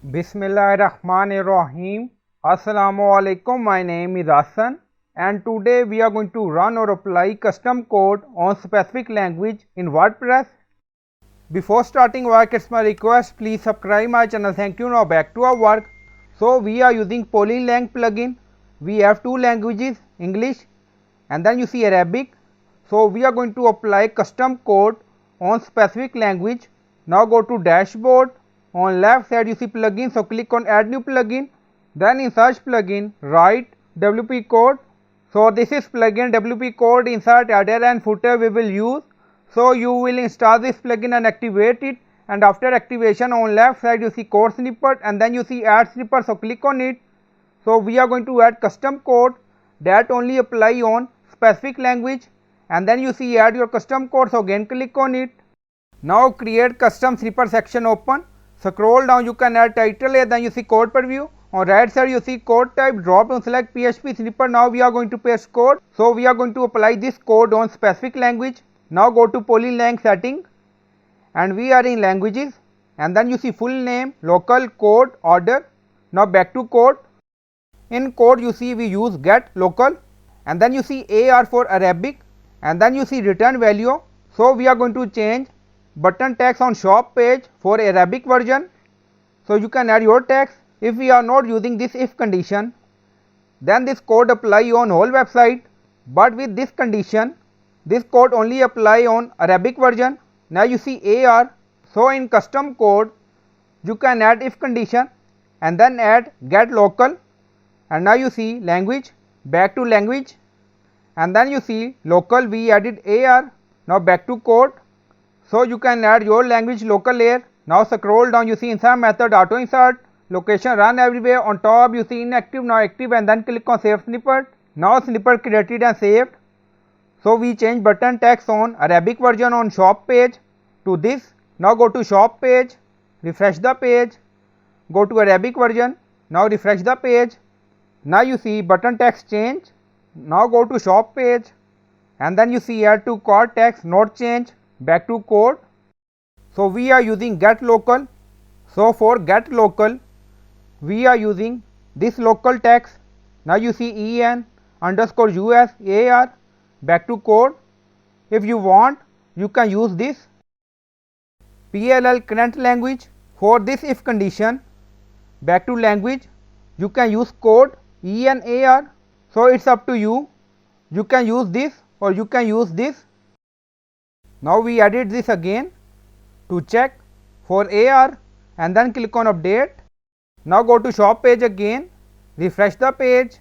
Bismillahirrahmanirrahim. Assalamualaikum. My name is Hassan and today we are going to run or apply custom code on specific language in WordPress. Before starting work, it's my request, please subscribe my channel. Thank you. Now back to our work. So we are using Polylang plugin. We have two languages, English and then you see Arabic. So we are going to apply custom code on specific language. Now go to dashboard. On left side you see plugin, so click on add new plugin. Then in search plugin write WP code. So this is plugin WP code. Insert header and footer we will use. So you will install this plugin and activate it, and after activation on left side you see code snippet and then you see add snippet, so click on it. So we are going to add custom code that only apply on specific language, and then you see add your custom code, so again click on it. Now create custom snippet section open. Scroll down, you can add title here, then you see code preview. On right side you see code type, drop down select PHP snippet. Now we are going to paste code. So we are going to apply this code on specific language. Now go to Polylang setting and we are in languages, and then you see full name, local, code, order. Now back to code. In code you see we use get local, and then you see AR for Arabic, and then you see return value. So we are going to change button text on shop page for Arabic version. So you can add your text. If we are not using this if condition, then this code apply on whole website, but with this condition this code only apply on Arabic version. Now you see AR. So in custom code you can add if condition and then add get local, and now you see language, back to language, and then you see local we added AR. Now back to code. So you can add your language local here. Now scroll down, you see insert method auto insert, location run everywhere. On top you see inactive, now active, and then click on save snippet. Now snippet created and saved. So we change button text on Arabic version on shop page to this. Now go to shop page, refresh the page, go to Arabic version, now refresh the page. Now you see button text change. Now go to shop page and then you see add to cart text not change, back to code. So we are using get local. So for get local we are using this local text. Now you see en underscore us ar, back to code. If you want you can use this PLL current language. For this if condition, back to language, you can use code ENAR. So it's up to you. You can use this or you can use this. Now we added this again to check for AR and then click on update. Now go to shop page again, refresh the page,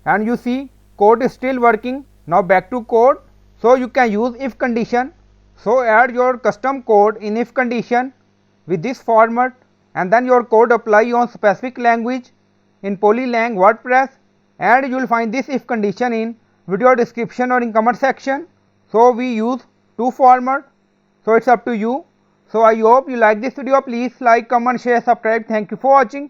and you see code is still working. Now back to code. So you can use if condition. So add your custom code in if condition with this format, and then your code apply on specific language in Polylang WordPress, and you will find this if condition in video description or in comment section. So we use two format, so it's up to you. So I hope you like this video. Please like, comment, share, subscribe. Thank you for watching.